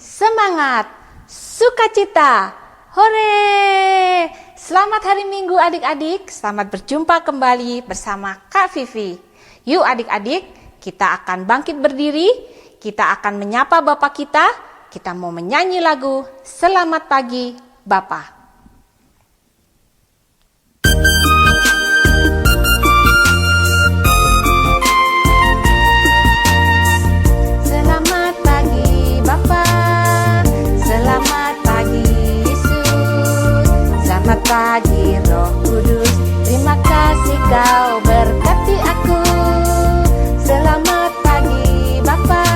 Semangat, sukacita, hore! Selamat hari Minggu adik-adik, selamat berjumpa kembali bersama Kak Vivi. Yuk adik-adik, kita akan bangkit berdiri, kita akan menyapa Bapak kita mau menyanyi lagu Selamat Pagi Bapa. Selamat pagi Roh Kudus, terima kasih Kau berkati aku. Selamat pagi Bapa,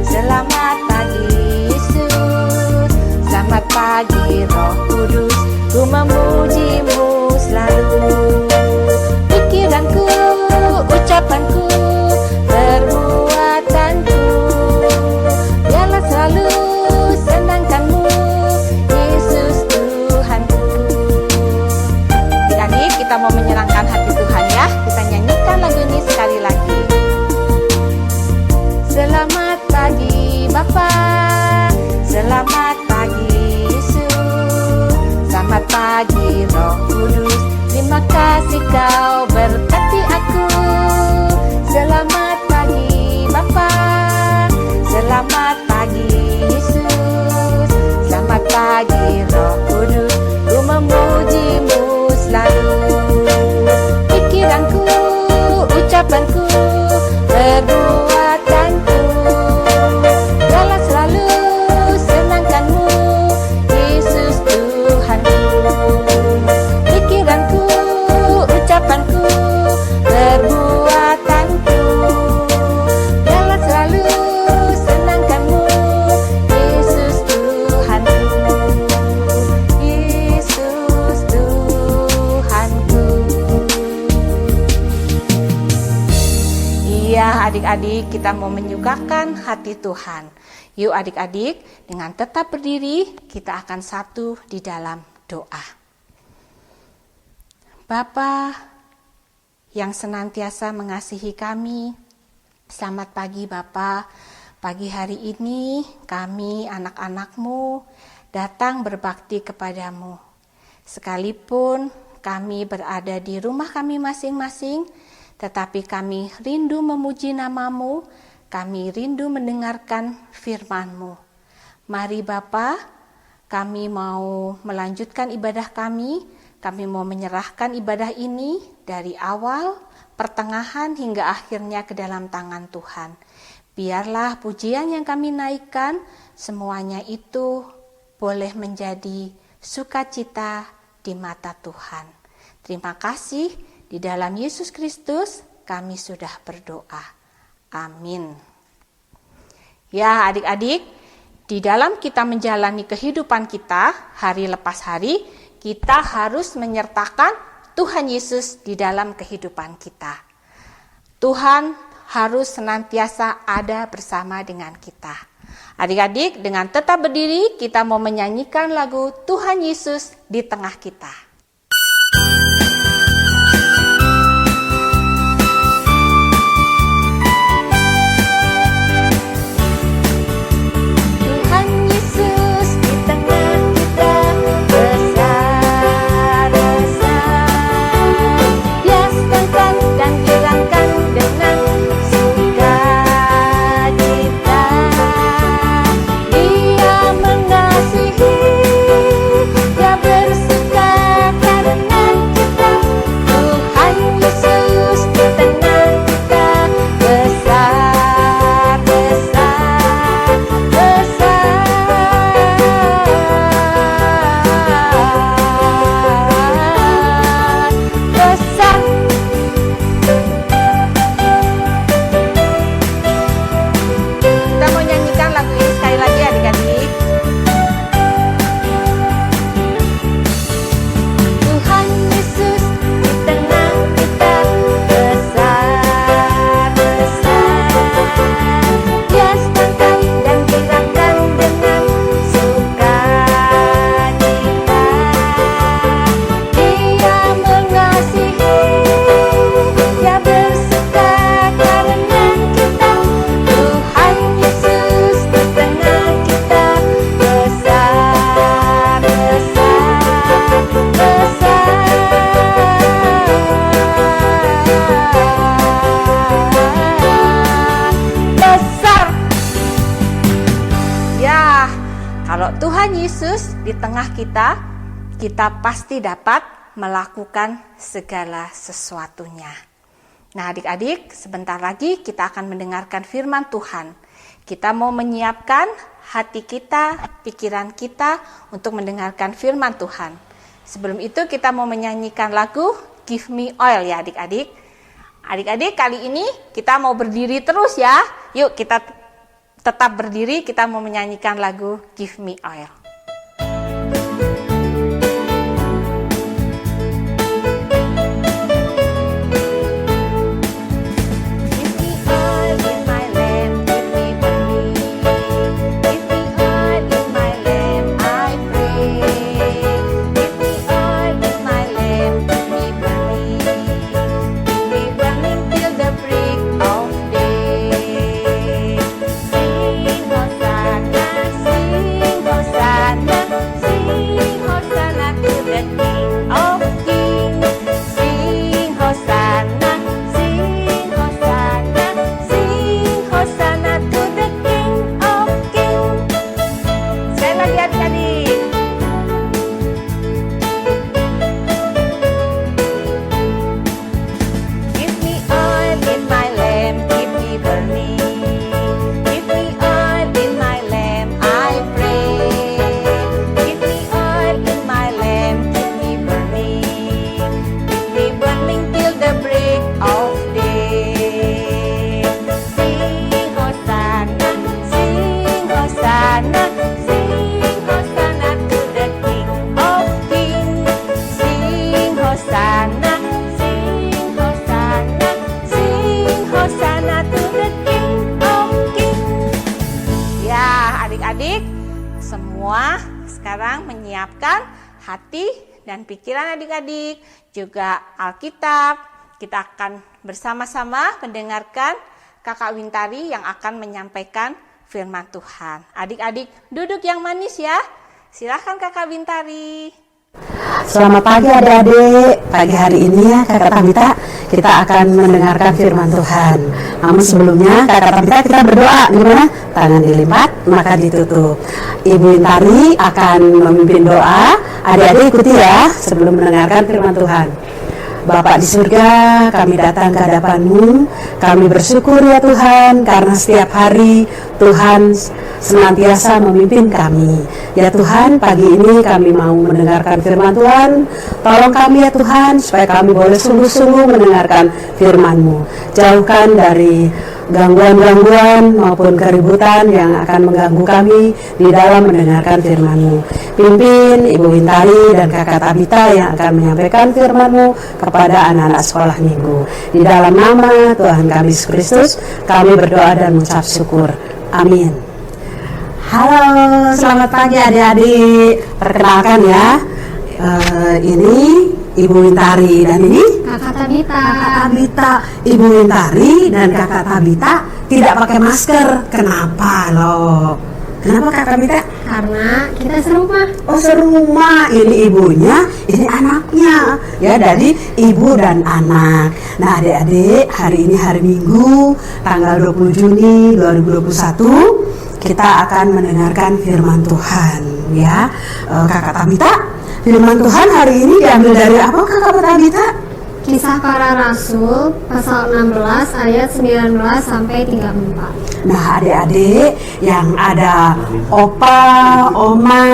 selamat pagi Yesus. Selamat pagi Roh Kudus, ku memuji-Mu selalu. Pikiranku, ucapanku, perbuatanku, biarlah selalu senangkan-Mu. Kita mau menyenangkan hati Tuhan ya. Kita nyanyikan lagu ini sekali lagi. Selamat pagi Bapa, selamat pagi Yesus. Selamat pagi Roh Kudus, terima kasih Kau berkati aku. Selamat pagi Bapa, selamat pagi Yesus. Selamat pagi Roh Kudus, ku memuji-Mu selalu. Pikiranku, ucapanku, perbuatanku, biarlah selalu senangkan-Mu, Yesus Tuhanku. Pikiranku, ucapanku, perbuatanku, biarlah selalu senangkan-Mu, Yesus Tuhanku. Yesus Tuhanku. Iya adik-adik, kita mau menyukakan hati Tuhan. Yuk adik-adik, dengan tetap berdiri, kita akan satu di dalam doa. Bapa yang senantiasa mengasihi kami, selamat pagi Bapa. Pagi hari ini kami anak-anak-Mu datang berbakti kepadamu. Sekalipun kami berada di rumah kami masing-masing, tetapi kami rindu memuji nama-Mu, kami rindu mendengarkan firman-Mu. Mari Bapa, kami mau melanjutkan ibadah kami mau menyerahkan ibadah ini dari awal, pertengahan hingga akhirnya ke dalam tangan Tuhan. Biarlah pujian yang kami naikkan, semuanya itu boleh menjadi sukacita di mata Tuhan. Terima kasih, di dalam Yesus Kristus kami sudah berdoa. Amin. Ya adik-adik, di dalam kita menjalani kehidupan kita hari lepas hari, kita harus menyertakan Tuhan Yesus di dalam kehidupan kita. Tuhan harus senantiasa ada bersama dengan kita. Adik-adik, dengan tetap berdiri, kita mau menyanyikan lagu Tuhan Yesus di tengah kita. kalau Tuhan Yesus di tengah kita, kita pasti dapat melakukan segala sesuatunya. Nah adik-adik, sebentar lagi kita akan mendengarkan firman Tuhan. Kita mau menyiapkan hati kita, pikiran kita untuk mendengarkan firman Tuhan. Sebelum itu kita mau menyanyikan lagu Give Me Oil ya adik-adik. Adik-adik, kali ini kita mau berdiri terus ya. Yuk kita tetap berdiri, kita mau menyanyikan lagu Give Me Oil. Semua sekarang menyiapkan hati dan pikiran adik-adik, juga Alkitab. Kita akan bersama-sama mendengarkan Kakak Wintari yang akan menyampaikan firman Tuhan. Adik-adik duduk yang manis ya. Silakan Kakak Wintari. Selamat pagi adik-adik. Pagi hari ini ya Kakak Tabita, kita akan mendengarkan firman Tuhan. Namun sebelumnya Kakak Tabita kita berdoa. Gimana? Tangan dilipat maka ditutup. Ibu Wintari akan memimpin doa. Adik-adik ikuti ya sebelum mendengarkan firman Tuhan. Bapa di surga, kami datang ke hadapan-Mu. Kami bersyukur ya Tuhan, karena setiap hari Tuhan senantiasa memimpin kami. Ya Tuhan, pagi ini kami mau mendengarkan firman Tuhan. Tolong kami ya Tuhan, supaya kami boleh sungguh-sungguh mendengarkan firman-Mu. Jauhkan dari gangguan-gangguan maupun keributan yang akan mengganggu kami di dalam mendengarkan firman-Mu. Pimpin Ibu Wintari dan Kakak Tabita yang akan menyampaikan firman-Mu kepada anak-anak sekolah minggu. Di dalam nama Tuhan kami Yesus Kristus, kami berdoa dan mengucap syukur. Amin. Halo, selamat pagi adik-adik. Perkenalkan ya, ini Ibu Wintari dan ini Kakak Tabita. Kakak Tabita. Ibu Wintari dan Kakak Tabita tidak pakai masker. Kenapa loh? Kenapa Kakak Tabita? Karena kita serumah. Oh serumah, ini ibunya, ini anaknya. Ya dari ibu dan anak. Nah adik-adik, hari ini hari Minggu, tanggal 20 Juni 2021, kita akan mendengarkan firman Tuhan. Ya, Kakak Tabita, firman Tuhan hari ini diambil dari apa Kakak Tabita? Kisah Para Rasul pasal 16 ayat 19 sampai 34. Nah adik-adik yang ada opa, oma,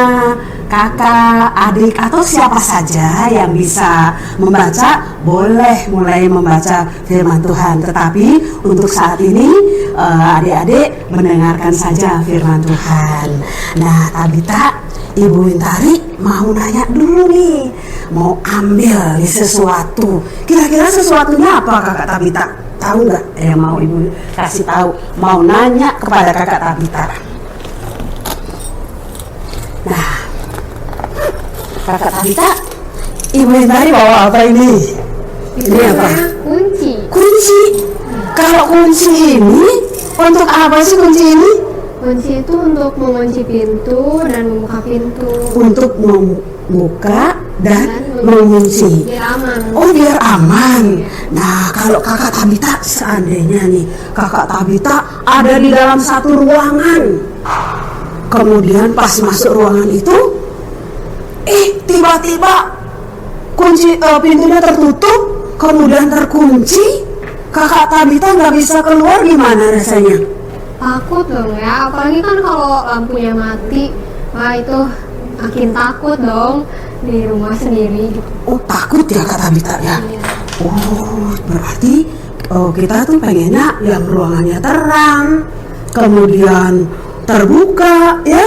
kakak, adik atau siapa saja yang bisa membaca, boleh mulai membaca firman Tuhan. Tetapi untuk saat ini adik-adik mendengarkan saja firman Tuhan. Nah Tabita, Ibu Wintari mau nanya dulu nih, mau ambil sesuatu. Kira-kira sesuatunya apa Kakak Tabita? Tahu nggak? Mau Ibu kasih tahu. Mau nanya kepada Kakak Tabita. Nah, Kakak Tabita, Ibu Wintari bawa apa ini? Ini apa? Kunci. Kunci. Kalau kunci ini untuk apa sih kunci ini? Kunci itu untuk mengunci pintu dan membuka pintu. Untuk membuka dan mengunci. Biar aman. Oh biar aman. Nah kalau Kakak Tabita, seandainya nih Kakak Tabita ada di dalam satu ruangan, Kemudian pas masuk ruangan itu, tiba-tiba kunci pintunya tertutup, kemudian terkunci. Kakak Tabita nggak bisa keluar, gimana rasanya? Takut dong ya, apalagi kan kalau lampunya mati. Wah, itu makin takut dong di rumah sendiri gitu. Oh, takut ya Kak Tabita ya? Iya. Oh, berarti kita tuh pengennya yang ruangannya terang, kemudian terbuka ya,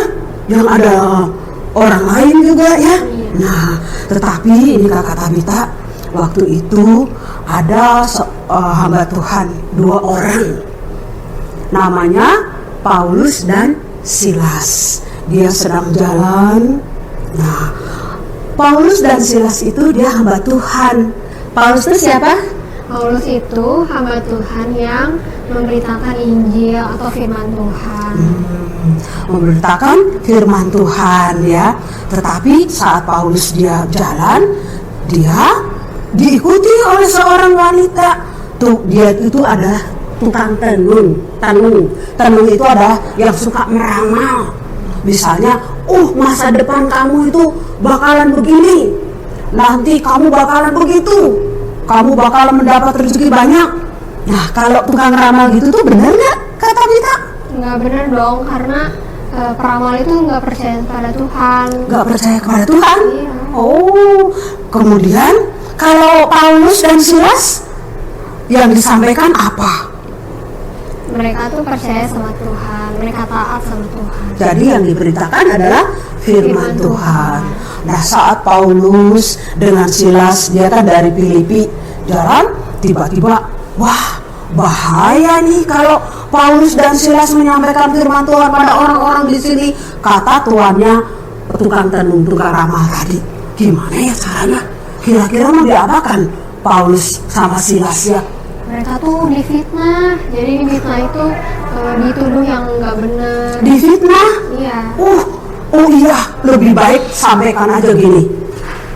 yang ada orang lain juga ya. Nah, tetapi ini Kakak Tabita, waktu itu ada hamba Tuhan 2 orang, namanya Paulus dan Silas. Dia sedang jalan. Nah, Paulus dan Silas itu dia hamba Tuhan. Paulus itu siapa? Paulus itu hamba Tuhan yang memberitakan Injil atau firman Tuhan. Memberitakan firman Tuhan ya. Tetapi saat Paulus dia jalan, dia diikuti oleh seorang wanita. Tuh, dia itu ada tukang tenun. Tenun itu ada yang suka meramal. Misalnya, masa depan kamu itu bakalan begini, nanti kamu bakalan begitu, kamu bakalan mendapat rezeki banyak. Nah, kalau tukang ramal gitu tuh benar nggak, kata kita? Nggak benar dong, karena peramal itu nggak percaya pada Tuhan. Nggak percaya kepada Tuhan? Iya. Oh, kemudian kalau Paulus dan Silas yang disampaikan apa? Mereka tuh percaya sama Tuhan, mereka taat sama Tuhan. Jadi yang diberitakan adalah firman Tuhan. Nah, saat Paulus dengan Silas, dia kan dari Filipi jalan, tiba-tiba, wah, bahaya nih kalau Paulus dan Silas menyampaikan firman Tuhan pada orang-orang di sini. Kata tuannya, tukang tenun, tukang ramal tadi, gimana ya caranya? Kira-kira mau diapakan Paulus sama Silas ya? Mereka tuh difitnah, jadi difitnah itu dituduh yang nggak benar. Difitnah? Iya. Oh iya, lebih baik sampaikan aja gini.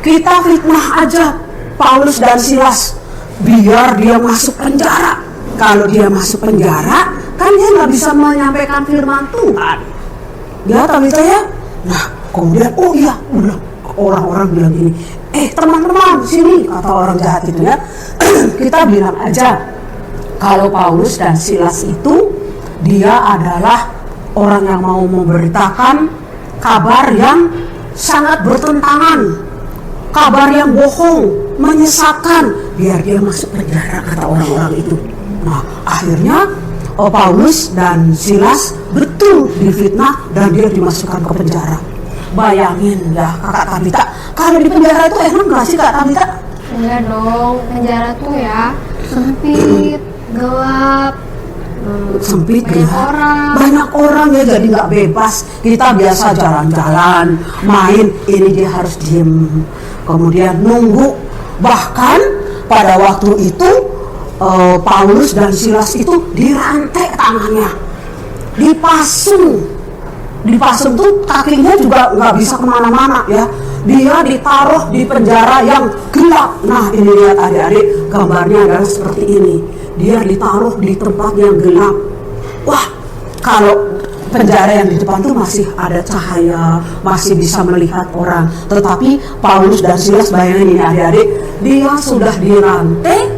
Kita fitnah aja Paulus dan Silas, biar dia masuk penjara. Kalau dia masuk penjara, kan dia nggak bisa menyampaikan firman Tuhan. Ya, Tabita ya. Nah, kemudian udah orang-orang bilang gini, teman-teman sini, kata orang jahat itu ya. Kita bilang aja kalau Paulus dan Silas itu dia adalah orang yang mau memberitakan kabar yang sangat bertentangan, kabar yang bohong, menyesatkan, biar dia masuk penjara, kata orang-orang itu. Nah, akhirnya Paulus dan Silas betul difitnah dan dia dimasukkan ke penjara. Bayangin ya Kakak Tabita, kalau di penjara itu enak nggak sih Kak Tabita? Enggak dong, penjara tuh ya sempit, gelap, Sempit banyak ya. orang. Banyak orang ya, jadi nggak bebas. Kita biasa jalan-jalan, main, ini dia harus diem, kemudian nunggu. Bahkan pada waktu itu Paulus dan Silas itu dirantai tangannya, dipasung tuh kakinya juga nggak bisa kemana-mana ya. Dia ditaruh di penjara yang gelap. Nah, ini lihat adik-adik, gambarnya adalah seperti ini. Dia ditaruh di tempat yang gelap. Wah, kalau penjara yang di depan tuh masih ada cahaya, masih bisa melihat orang. Tetapi Paulus dan Silas, bayangin ini adik-adik, dia sudah dirantai,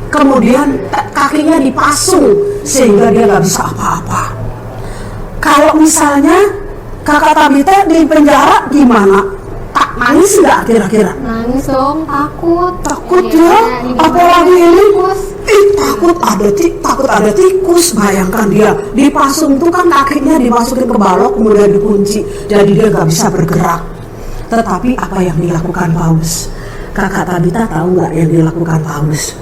kemudian kakinya dipasung sehingga dia nggak bisa apa-apa. Kalau misalnya Kakak Tabita di penjara gimana? Nangis nggak kira-kira? Nangis dong, takut Ya, apalagi ini tikus. takut ada tikus. Bayangkan dia dipasung tuh kan, kakinya dimasukin ke balok kemudian dikunci, jadi dia nggak bisa bergerak. Tetapi apa yang dilakukan Paulus? Kakak Tabita tahu nggak yang dilakukan Paulus?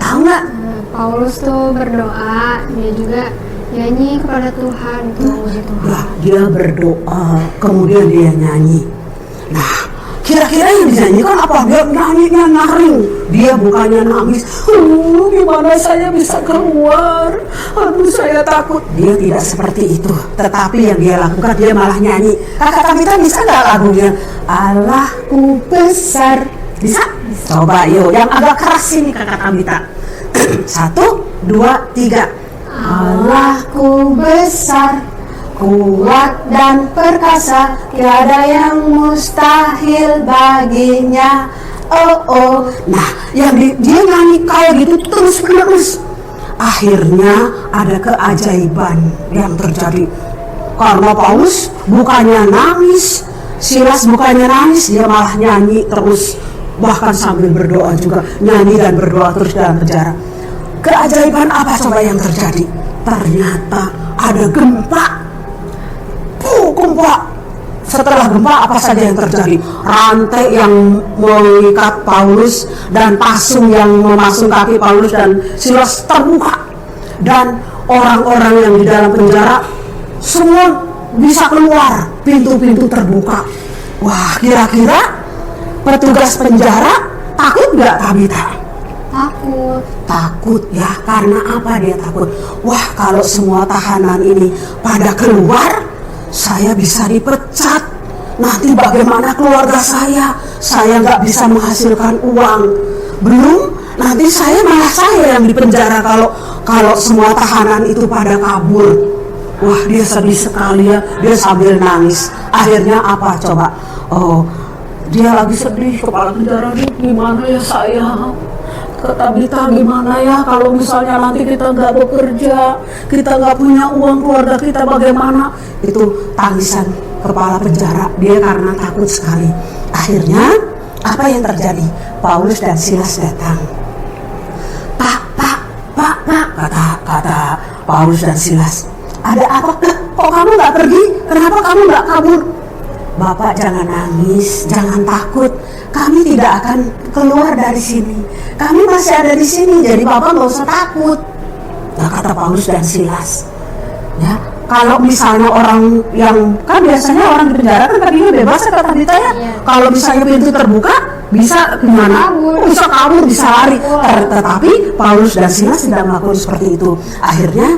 Tahu nggak? Paulus tuh berdoa, dia juga nyanyi kepada Tuhan, itu puji Tuhan. Nah, dia berdoa, kemudian dia nyanyi. Nah, kira-kira yang dinyanyikan apa? Dia nyanyinya nyaring, dia bukannya nangis. Gimana saya bisa keluar? Aduh, saya takut. Dia tidak seperti itu. Tetapi yang dia lakukan, dia malah nyanyi. Kakak Tabita bisa nggak lagunya? Allahku besar. Bisa? Coba yuk, yang agak keras ini Kakak Tabita. 1, 2, 3. Allahku besar, kuat dan perkasa, tiada yang mustahil baginya. Oh oh. Nah, yang dia nyanyi kayak gitu terus menerus. Akhirnya ada keajaiban yang terjadi. Karena Paulus bukannya nangis, Silas bukannya nangis, dia malah nyanyi terus, bahkan sambil berdoa juga, nyanyi dan berdoa terus dalam penjara. Keajaiban apa coba yang terjadi? Ternyata ada gempa. Gempa. Setelah gempa apa saja yang terjadi? Rantai yang mengikat Paulus dan pasung yang memasung kaki Paulus dan Silas terbuka. Dan orang-orang yang di dalam penjara semua bisa keluar, pintu-pintu terbuka. Wah, kira-kira petugas penjara takut nggak, Tabita? Takut ya, karena apa dia takut? Wah, kalau semua tahanan ini pada keluar, saya bisa dipecat. Nanti bagaimana keluarga saya? Saya nggak bisa menghasilkan uang. Belum, nanti saya yang dipenjara kalau semua tahanan itu pada kabur. Wah, dia sedih sekali ya, dia sambil nangis. Akhirnya apa coba? Oh, dia lagi sedih, kepala penjara nih, gimana ya saya? Kata Tabita, gimana ya kalau misalnya nanti kita nggak bekerja, kita nggak punya uang, keluarga kita bagaimana? Itu tangisan kepala penjara, dia karena takut sekali. Akhirnya apa yang terjadi? Paulus dan Silas datang. Pak, kata Paulus dan Silas. Ada apa? Kok kamu nggak pergi? Kenapa kamu nggak kabur? Bapak, jangan nangis, jangan takut. Kami tidak akan keluar dari sini. Kami masih ada di sini, jadi Bapak nggak usah takut. Nah, kata Paulus dan Silas. Ya, kalau misalnya orang yang kan biasanya orang di penjara kan tadinya bebas ya, kata Tabita ya. Kalau misalnya pintu terbuka, bisa gimana? Bisa kabur, bisa lari. Tetapi Paulus dan Silas tidak melakukan seperti itu. Akhirnya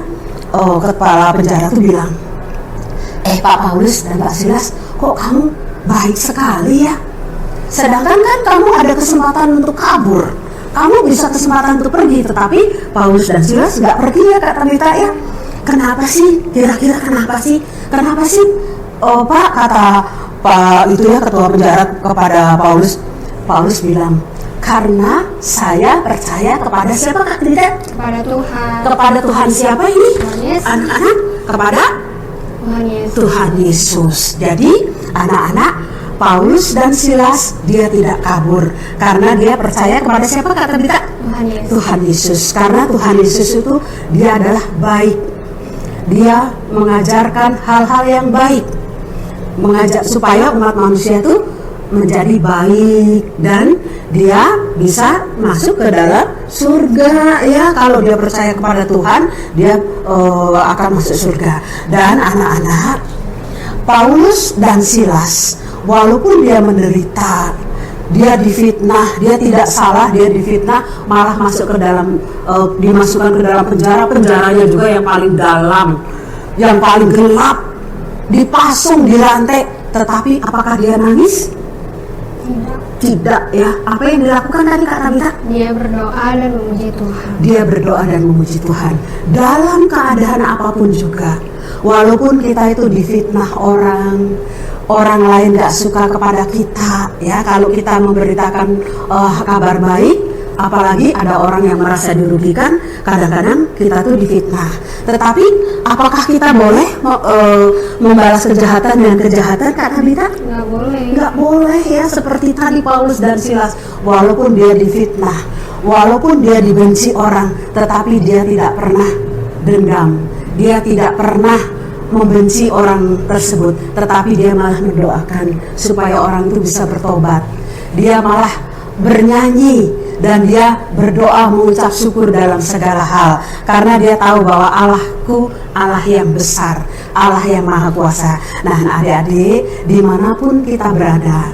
kepala penjara itu bilang, Pak Paulus dan Pak Silas, kok kamu baik sekali ya? Sedangkan kan kamu ada kesempatan untuk kabur, kamu bisa kesempatan untuk pergi, tetapi Paulus dan Silas nggak pergi ya, Kak Tabita ya. Kenapa sih? Kira-kira kenapa sih? Kenapa sih? Oh Pak, kata Pak itu ya, ketua penjara kepada Paulus. Paulus bilang, karena saya percaya kepada siapa, Kak Tabita? Kepada Tuhan. Kepada Tuhan siapa ini? Anak-anak, kepada Tuhan Yesus. Tuhan Yesus. Jadi anak-anak, Paulus dan Silas dia tidak kabur karena dia percaya kepada siapa, Kak Tabita? Tuhan Yesus. Tuhan Yesus. Karena Tuhan Yesus itu dia adalah baik. Dia mengajarkan hal-hal yang baik, mengajak supaya umat manusia itu menjadi baik dan dia bisa masuk ke dalam surga ya. Kalau dia percaya kepada Tuhan, dia akan masuk surga. Dan anak-anak, Paulus dan Silas walaupun dia menderita, dia difitnah, dia tidak salah, dia difitnah, malah masuk ke dalam dimasukkan ke dalam penjaranya juga yang paling dalam, yang paling gelap, dipasung di lantai. Tetapi apakah dia nangis? Tidak ya. Apa yang dilakukan tadi, Kak Tabita? Dia berdoa dan memuji Tuhan. Dia berdoa dan memuji Tuhan dalam keadaan apapun juga. Walaupun kita itu difitnah orang lain gak suka kepada kita ya, kalau kita memberitakan kabar baik, apalagi ada orang yang merasa dirugikan, kadang-kadang kita tuh difitnah. Tetapi apakah kita boleh membalas kejahatan dengan kejahatan, Kak Tabita? Nggak boleh. Nggak boleh ya, seperti tadi Paulus dan Silas, walaupun dia difitnah, walaupun dia dibenci orang, tetapi dia tidak pernah dendam, dia tidak pernah membenci orang tersebut, tetapi dia malah mendoakan supaya orang itu bisa bertobat. Dia malah bernyanyi dan dia berdoa mengucap syukur dalam segala hal, karena dia tahu bahwa Allahku Allah yang besar, Allah yang maha kuasa. Nah adik-adik, dimanapun kita berada,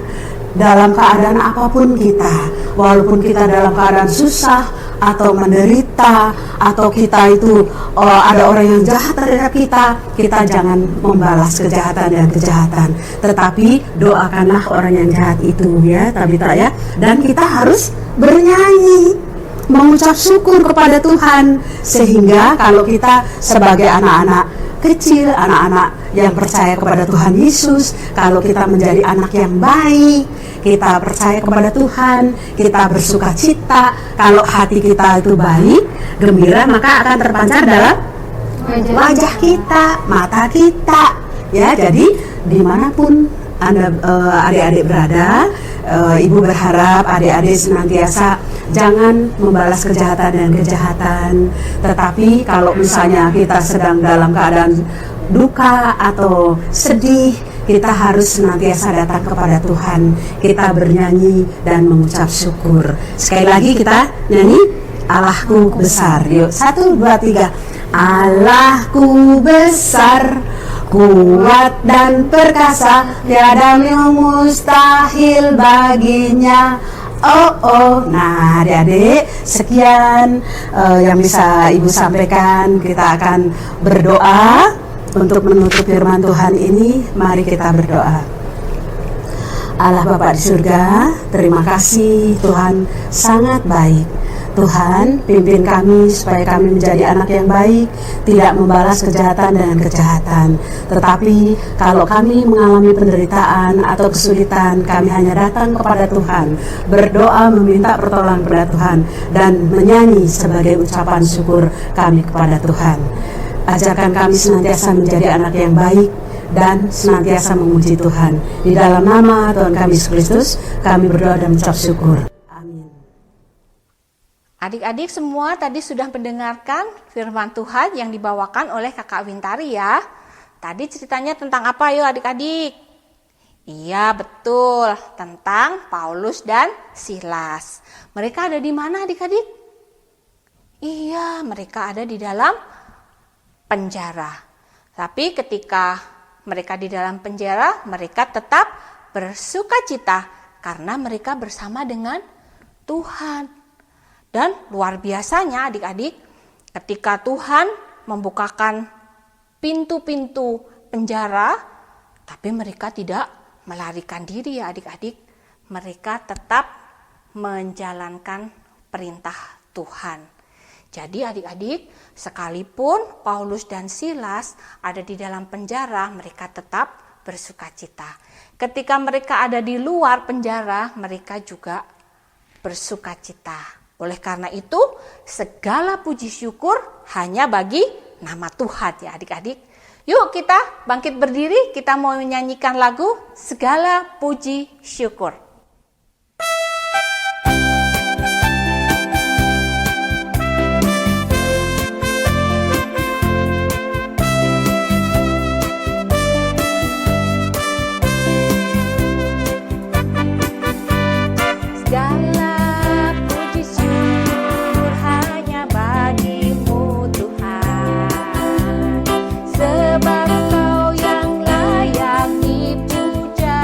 dalam keadaan apapun kita, walaupun kita dalam keadaan susah atau menderita, atau kita itu ada orang yang jahat terhadap kita, kita jangan membalas kejahatan dan kejahatan, tetapi doakanlah orang yang jahat itu ya, Tabita ya. Dan kita harus bernyanyi, mengucap syukur kepada Tuhan, sehingga kalau kita sebagai anak-anak kecil, anak-anak yang percaya kepada Tuhan Yesus. Kalau kita menjadi anak yang baik, kita percaya kepada Tuhan, kita bersuka cita, kalau hati kita itu baik, gembira, maka akan terpancar dalam wajah kita, mata kita. Ya, jadi dimanapun Anda adik-adik berada, Ibu berharap adik-adik senantiasa jangan membalas kejahatan dan kejahatan. Tetapi kalau misalnya kita sedang dalam keadaan duka atau sedih, kita harus senantiasa datang kepada Tuhan. Kita bernyanyi dan mengucap syukur. Sekali lagi kita nyanyi, Allahku besar. Yuk, 1, 2, 3. Allahku besar, kuat dan perkasa, tiada yang mustahil baginya. Nah adik-adik, sekian yang bisa Ibu sampaikan. Kita akan berdoa untuk menutup firman Tuhan ini. Mari kita berdoa. Allah Bapa di surga, terima kasih Tuhan, sangat baik. Tuhan, pimpin kami supaya kami menjadi anak yang baik, tidak membalas kejahatan dengan kejahatan. Tetapi kalau kami mengalami penderitaan atau kesulitan, kami hanya datang kepada Tuhan, berdoa meminta pertolongan kepada Tuhan, dan menyanyi sebagai ucapan syukur kami kepada Tuhan. Ajarkan kami senantiasa menjadi anak yang baik dan senantiasa memuji Tuhan. Di dalam nama Tuhan kami Yesus Kristus, kami berdoa dan mengucap syukur. Adik-adik semua tadi sudah mendengarkan firman Tuhan yang dibawakan oleh Kakak Wintari ya. Tadi ceritanya tentang apa yuk adik-adik? Iya betul, tentang Paulus dan Silas. Mereka ada di mana adik-adik? Iya, mereka ada di dalam penjara. Tapi ketika mereka di dalam penjara, mereka tetap bersukacita karena mereka bersama dengan Tuhan. Dan luar biasanya adik-adik, ketika Tuhan membukakan pintu-pintu penjara, tapi mereka tidak melarikan diri ya adik-adik. Mereka tetap menjalankan perintah Tuhan. Jadi adik-adik, sekalipun Paulus dan Silas ada di dalam penjara, mereka tetap bersukacita. Ketika mereka ada di luar penjara, mereka juga bersukacita. Oleh karena itu, segala puji syukur hanya bagi nama Tuhan ya adik-adik. Yuk kita bangkit berdiri, kita mau menyanyikan lagu Segala Puji Syukur. Sebab Kau yang layak dipuja.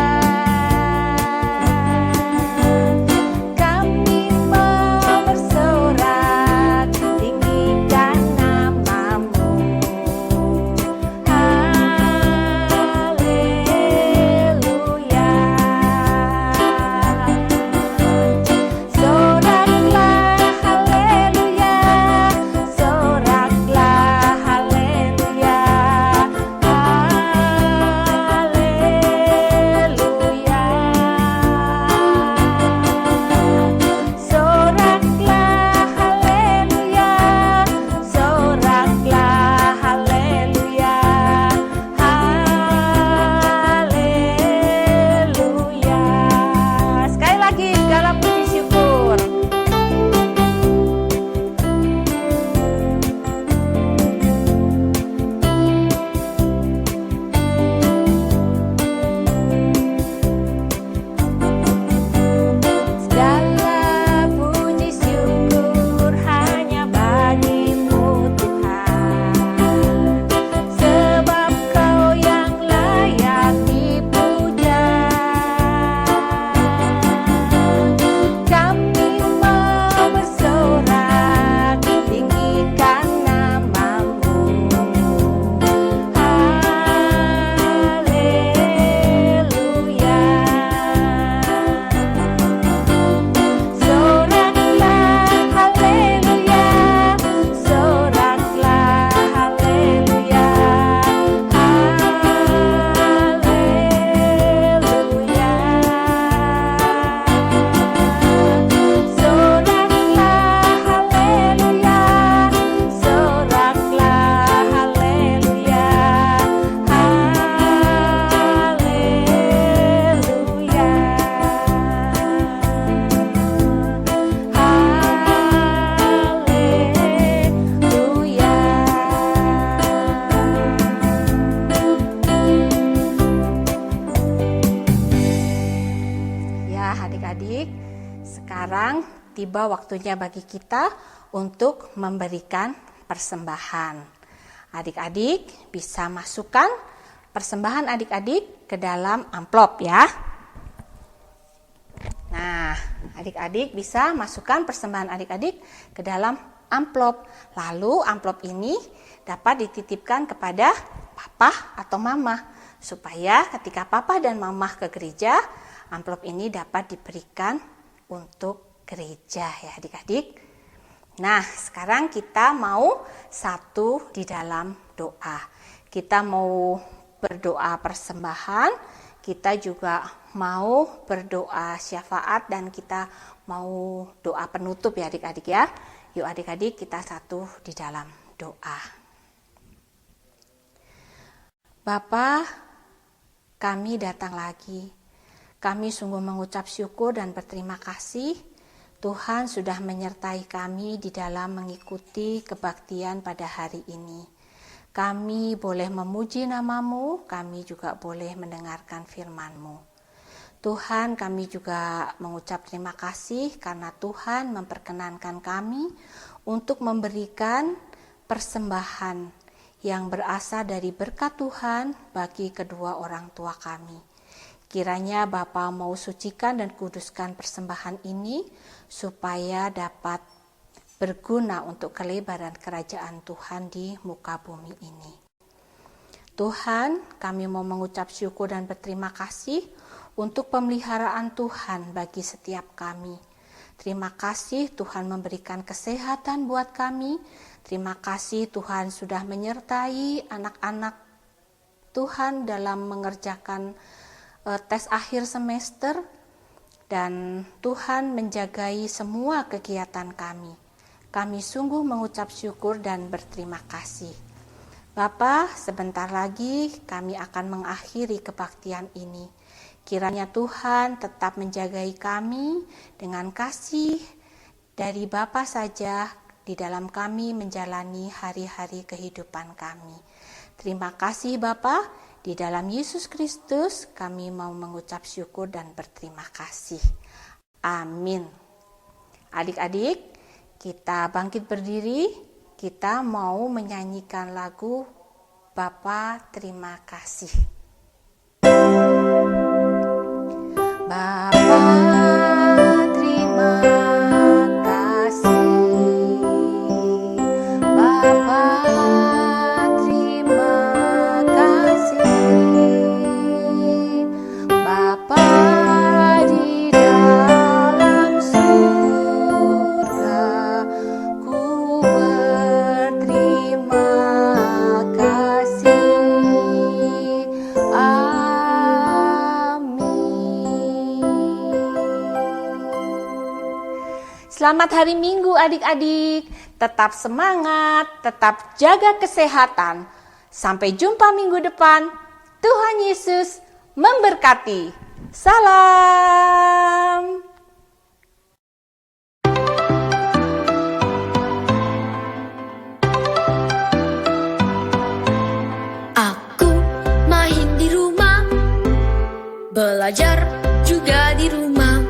sekarang tiba waktunya bagi kita untuk memberikan persembahan. Adik-adik bisa masukkan persembahan adik-adik ke dalam amplop ya. Nah, adik-adik bisa masukkan persembahan adik-adik ke dalam amplop. Lalu amplop ini dapat dititipkan kepada papa atau mama, supaya ketika papa dan mama ke gereja, amplop ini dapat diberikan untuk gereja ya adik-adik. Nah, sekarang kita mau satu di dalam doa. Kita mau berdoa persembahan, kita juga mau berdoa syafaat, dan kita mau doa penutup ya adik-adik ya. Yuk adik-adik kita satu di dalam doa. Bapa, kami datang lagi. Kami sungguh mengucap syukur dan berterima kasih Tuhan sudah menyertai kami di dalam mengikuti kebaktian pada hari ini. Kami boleh memuji nama-Mu, kami juga boleh mendengarkan firman-Mu. Tuhan, kami juga mengucap terima kasih karena Tuhan memperkenankan kami untuk memberikan persembahan yang berasal dari berkat Tuhan bagi kedua orang tua kami. Kiranya Bapa mau sucikan dan kuduskan persembahan ini supaya dapat berguna untuk kelebaran kerajaan Tuhan di muka bumi ini. Tuhan, kami mau mengucap syukur dan berterima kasih untuk pemeliharaan Tuhan bagi setiap kami. Terima kasih Tuhan memberikan kesehatan buat kami. Terima kasih Tuhan sudah menyertai anak-anak Tuhan dalam mengerjakan tes akhir semester, dan Tuhan menjagai semua kegiatan kami. Kami sungguh mengucap syukur dan berterima kasih. Bapa, sebentar lagi kami akan mengakhiri kebaktian ini. Kiranya Tuhan tetap menjagai kami dengan kasih dari Bapa saja di dalam kami menjalani hari-hari kehidupan kami. Terima kasih Bapa. Di dalam Yesus Kristus kami mau mengucap syukur dan berterima kasih. Amin. Adik-adik, kita bangkit berdiri. Kita mau menyanyikan lagu Bapa Terima Kasih. Bapa terima kasih. Bapa Selamat hari Minggu adik-adik, tetap semangat, tetap jaga kesehatan. Sampai jumpa minggu depan, Tuhan Yesus memberkati. Salam. Aku main di rumah, belajar juga di rumah.